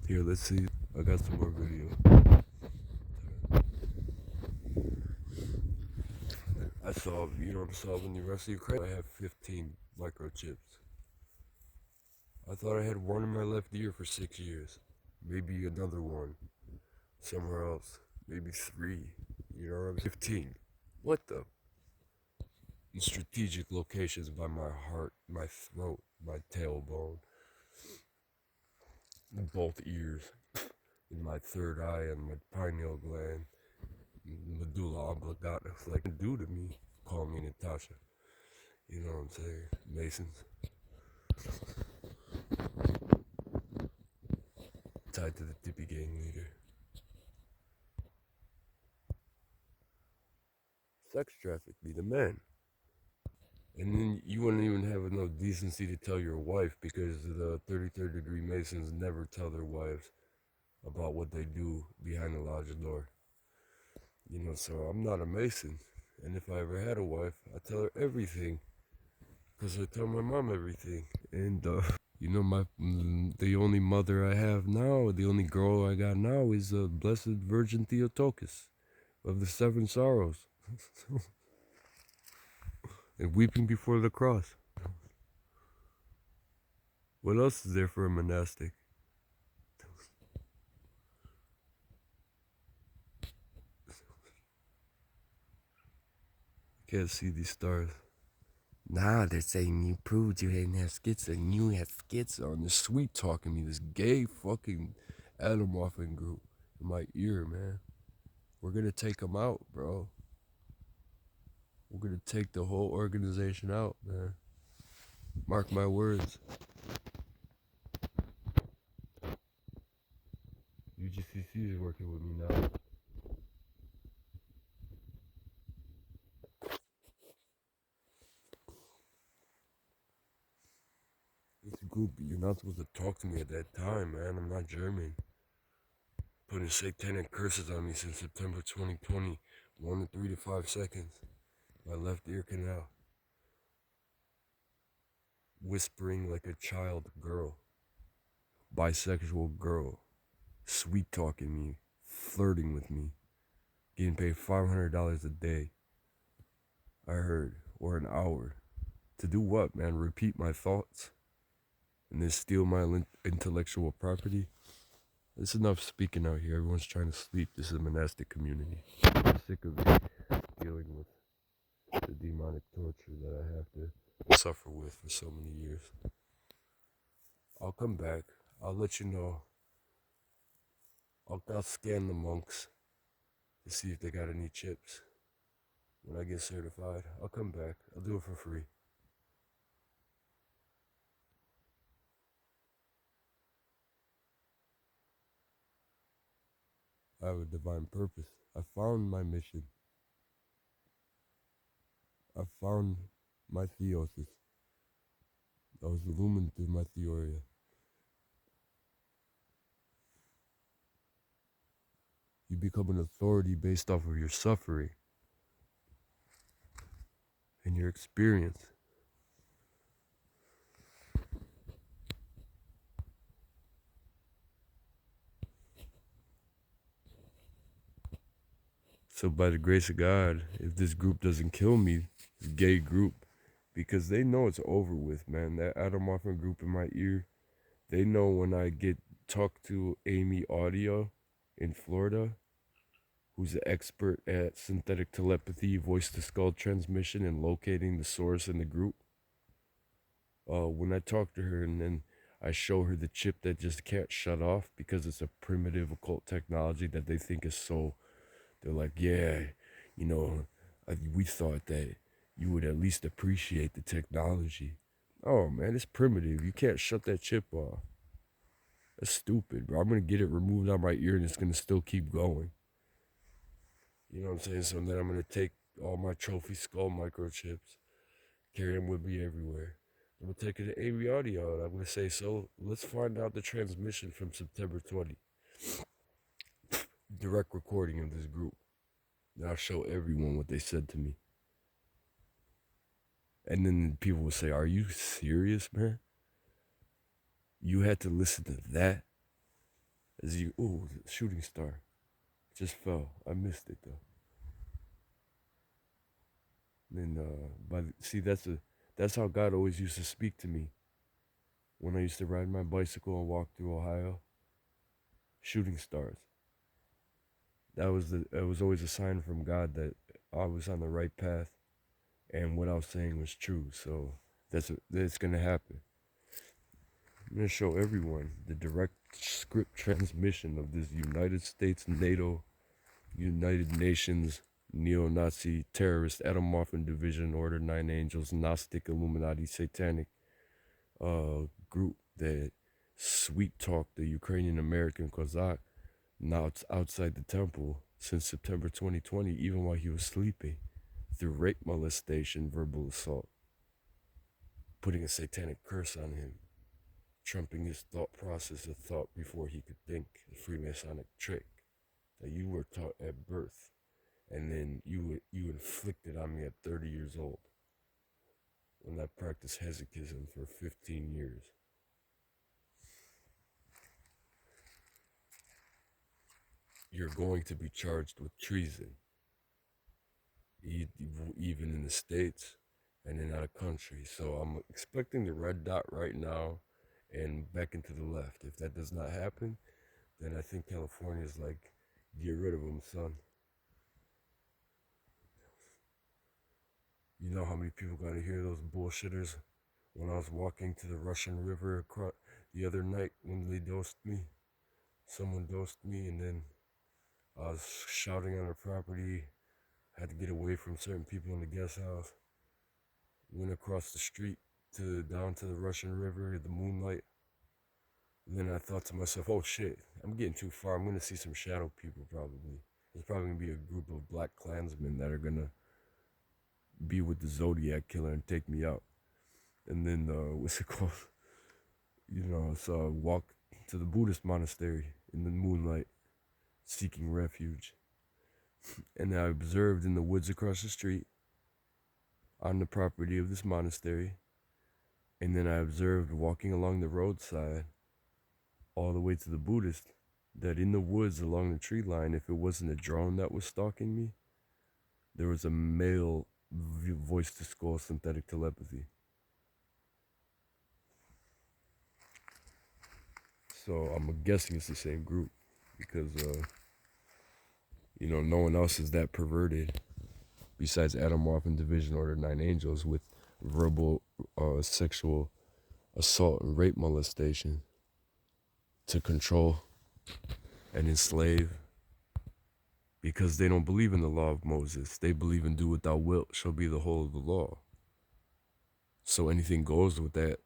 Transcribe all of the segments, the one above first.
Here, let's see. I got some more video. I saw, I'm solving the rest of Ukraine. I have 15 microchips. I thought I had one in my left ear for 6 years. Maybe another one somewhere else. Maybe three. You know what I'm 15. What the? In strategic locations by my heart, my throat, my tailbone, in both ears, in my third eye, and my pineal gland, medulla oblongata. Like, do to me. Call me Natasha. You know what I'm saying? Masons. Tied to the Tippy gang leader. Sex traffic be the man. And then you wouldn't even have enough decency to tell your wife because the 33rd degree Masons never tell their wives about what they do behind the lodge door. So I'm not a Mason. And if I ever had a wife, I tell her everything. Because I tell my mom everything. And, the only mother I have now, the only girl I got now is Blessed Virgin Theotokos of the Seven Sorrows. And weeping before the cross. What else is there for a monastic? Can't see these stars. Nah, they're saying you proved you didn't have schizo and you had schizo. And they're sweet talking me, this gay fucking Adamorphin group in my ear, man. We're gonna take them out, bro. We're gonna take the whole organization out, man. Mark my words. UGCC is working with me now. This group, you're not supposed to talk to me at that time, man. I'm not German. Putting satanic curses on me since September 2020. 1 to 3 to 5 seconds. My left ear canal. Whispering like a child girl. Bisexual girl. Sweet talking me. Flirting with me. Getting paid $500 a day. I heard. Or an hour. To do what, man? Repeat my thoughts? And then steal my intellectual property? It's enough speaking out here. Everyone's trying to sleep. This is a monastic community. I'm sick of dealing with the demonic torture that I have to suffer with for so many years. I'll come back. I'll let you know. I'll scan the monks to see if they got any chips. When I get certified, I'll come back. I'll do it for free. I have a divine purpose. I found my mission. I found my theosis. I was illumined through my theoria. You become an authority based off of your suffering and your experience. So by the grace of God, if this group doesn't kill me, this gay group, because they know it's over with, man. That Adam Hoffman group in my ear, they know when I get talked to Amy Audio in Florida, who's an expert at synthetic telepathy, voice-to-skull transmission, and locating the source in the group. When I talk to her and then I show her the chip that just can't shut off because it's a primitive occult technology that they think is so, they're like, yeah, we thought that you would at least appreciate the technology. Oh man, it's primitive. You can't shut that chip off. That's stupid, bro. I'm gonna get it removed out my ear and it's gonna still keep going. You know what I'm saying? So then I'm gonna take all my trophy skull microchips, carry them with me everywhere. I'm gonna take it to AV Audio and I'm gonna say, so let's find out the transmission from September 20. Direct recording of this group. And I'll show everyone what they said to me. And then people will say, are you serious, man? You had to listen to that? As you, ooh, shooting star just fell. I missed it though. And see, that's how God always used to speak to me when I used to ride my bicycle and walk through Ohio. Shooting stars. It was always a sign from God that I was on the right path and what I was saying was true. So that's gonna happen. I'm gonna show everyone the direct script transmission of this United States NATO, United Nations, neo-Nazi terrorist Atomorphin Division, Order 9 Angels, Gnostic Illuminati Satanic group that sweet talked the Ukrainian American Kozak now it's outside the temple since September 2020, even while he was sleeping, through rape, molestation, verbal assault, putting a satanic curse on him, trumping his thought process of thought before he could think, a Freemasonic trick that you were taught at birth, and then you inflicted on me at 30 years old when I practiced hesychism for 15 years. You're going to be charged with treason, even in the States and in our country. So I'm expecting the red dot right now and back into the left. If that does not happen, then I think California is like, get rid of them, son. You know how many people got to hear those bullshitters when I was walking to the Russian River across the other night when they dosed me? Someone dosed me, and then I was shouting on the property. Had to get away from certain people in the guest house. Went across the street to down to the Russian River, the moonlight. And then I thought to myself, oh shit, I'm getting too far. I'm gonna see some shadow people probably. There's probably gonna be a group of black Klansmen that are gonna be with the Zodiac killer and take me out. And then what's it called? So I walked to the Buddhist monastery in the moonlight, seeking refuge. And I observed in the woods across the street, on the property of this monastery, and then I observed walking along the roadside all the way to the Buddhist, that in the woods along the tree line, if it wasn't a drone that was stalking me, there was a male voice to skull synthetic telepathy. So I'm guessing it's the same group because, no one else is that perverted besides Atomorphin Division Order 9 Angels with verbal sexual assault and rape molestation to control and enslave, because they don't believe in the law of Moses. They believe in do what thou wilt shall be the whole of the law. So anything goes with that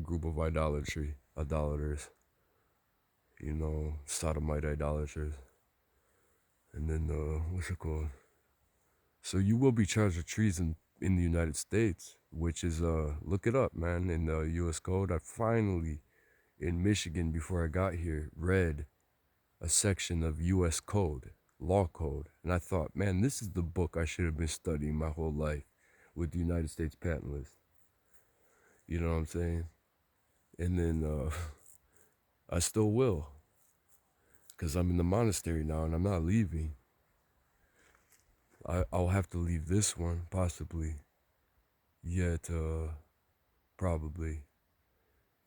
group of idolaters, sodomite idolaters. And then, what's it called? So you will be charged with treason in the United States, which is, look it up, man, in the U.S. Code. I finally, in Michigan, before I got here, read a section of U.S. Code, law code. And I thought, man, this is the book I should have been studying my whole life with the United States Patent List. You know what I'm saying? And then I still will, because I'm in the monastery now and I'm not leaving. I'll have to leave this one, possibly. Yet, probably.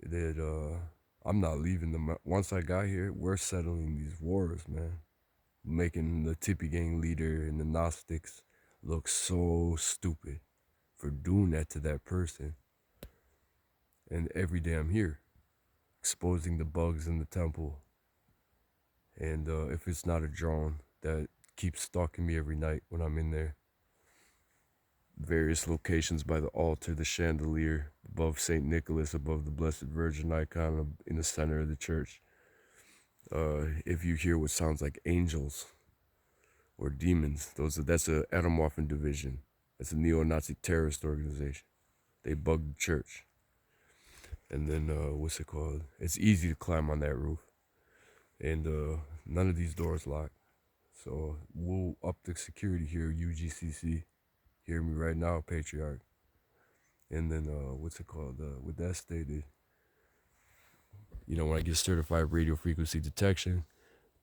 That I'm not leaving them. Once I got here, we're settling these wars, man. Making the Tippy Gang leader and the Gnostics look so stupid for doing that to that person. And every day I'm here, exposing the bugs in the temple. And if it's not a drone that keeps stalking me every night when I'm in there, various locations by the altar, the chandelier, above St. Nicholas, above the Blessed Virgin icon in the center of the church. If you hear what sounds like angels or demons, that's a Atomorphin Division. That's a neo-Nazi terrorist organization. They bug the church. And then, what's it called? It's easy to climb on that roof. And none of these doors lock. So we'll up the security here, UGCC. Hear me right now, Patriarch. And then, what's it called? With that stated, when I get certified radio frequency detection,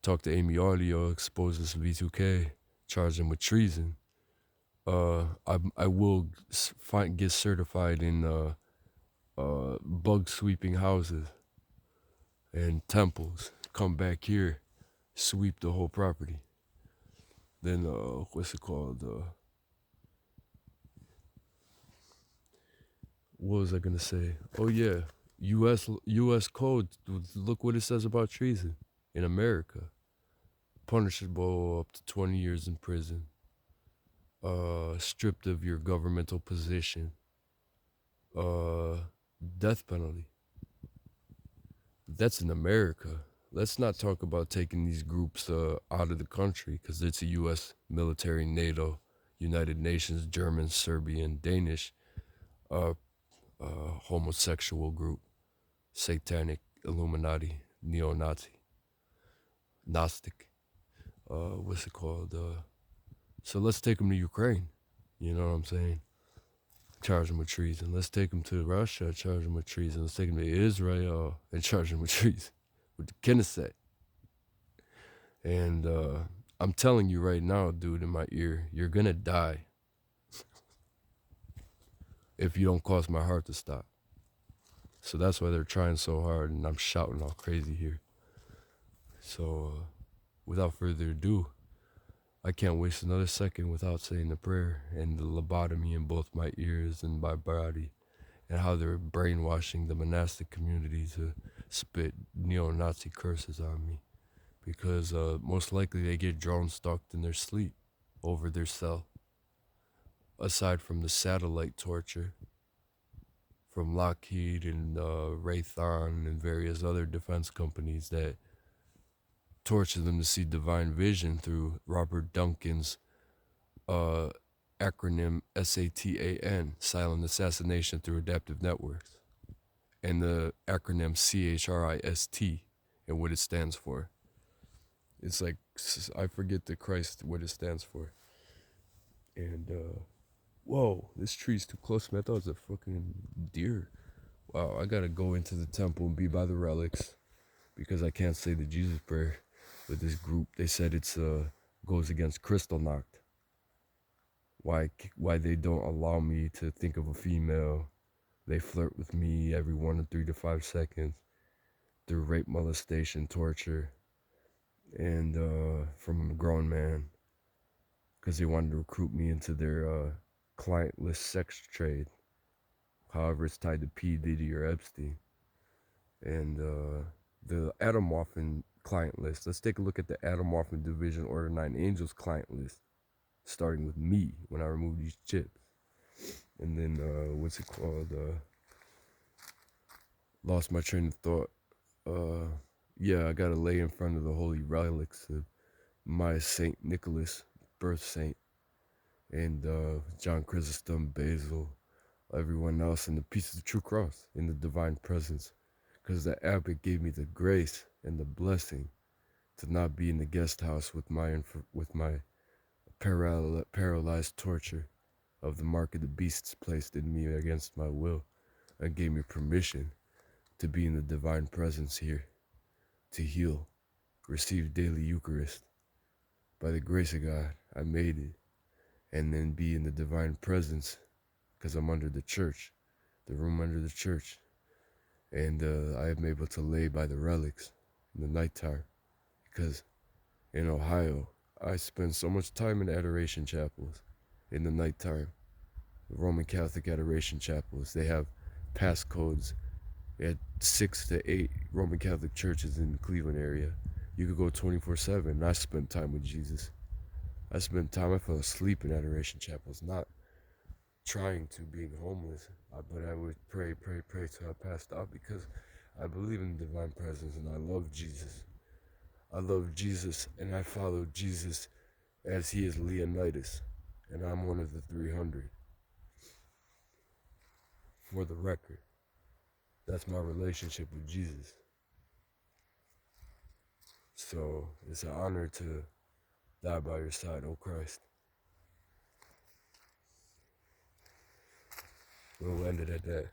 talk to Amy Audio, expose this V2K, charge them with treason. I will get certified in bug sweeping houses and temples. Come back here, sweep the whole property. Then what's it called? What was I gonna say? Oh yeah, U.S. code. Look what it says about treason in America. Punishable up to 20 years in prison. Stripped of your governmental position. Death penalty. That's in America. Let's not talk about taking these groups out of the country, because it's a U.S. military, NATO, United Nations, German, Serbian, Danish, homosexual group, satanic, Illuminati, neo-Nazi, Gnostic. What's it called? So let's take them to Ukraine. You know what I'm saying? Charge them with treason. Let's take them to Russia, charge them with treason. Let's take them to Israel and charge them with treason, with the Knesset. And I'm telling you right now, dude, in my ear, you're gonna die if you don't cause my heart to stop. So that's why they're trying so hard, and I'm shouting all crazy here. So without further ado, I can't waste another second without saying the prayer and the lobotomy in both my ears and my body, and how they're brainwashing the monastic community to spit neo-Nazi curses on me, because most likely they get drone stalked in their sleep over their cell. Aside from the satellite torture from Lockheed and Raytheon and various other defense companies that torture them to see divine vision through Robert Duncan's acronym SATAN, silent assassination through adaptive networks, and the acronym CHRIST and what it stands for. It's like, I forget the Christ what it stands for. And whoa, this tree's too close to me. I thought it was a fucking deer. Wow, I gotta go into the temple and be by the relics, because I can't say the Jesus prayer with this group. They said it's goes against Kristallnacht. Why they don't allow me to think of a female. They flirt with me every 1 to 3 to 5 seconds through rape, molestation, torture, and from a grown man, because they wanted to recruit me into their client list sex trade. However, it's tied to P. Diddy or Epstein. And the Atomwaffen client list. Let's take a look at the Atomwaffen Division Order 9 Angels client list, starting with me when I remove these chips. And then, what's it called? Lost my train of thought. Yeah, I gotta lay in front of the holy relics of my Saint Nicholas, birth saint, and John Chrysostom, Basil, everyone else, and the pieces of true cross in the divine presence, because the abbot gave me the grace and the blessing to not be in the guest house with my paralyzed torture of the mark of the beasts placed in me against my will, and gave me permission to be in the divine presence here, to heal, receive daily Eucharist. By the grace of God, I made it, and then be in the divine presence, because I'm under the church, the room under the church, and I am able to lay by the relics in the nighttime, because in Ohio, I spend so much time in adoration chapels in the nighttime. The Roman Catholic adoration chapels, they have passcodes at 6 to 8 Roman Catholic churches in the Cleveland area. You could go 24/7. I spent time with Jesus. I fell asleep in adoration chapels, not trying to, being homeless, but I would pray till I passed out, because I believe in the divine presence and I love Jesus. I love Jesus, and I follow Jesus as he is Leonidas, and I'm one of the 300. For the record, that's my relationship with Jesus. So it's an honor to die by your side, oh Christ. We'll end it at that.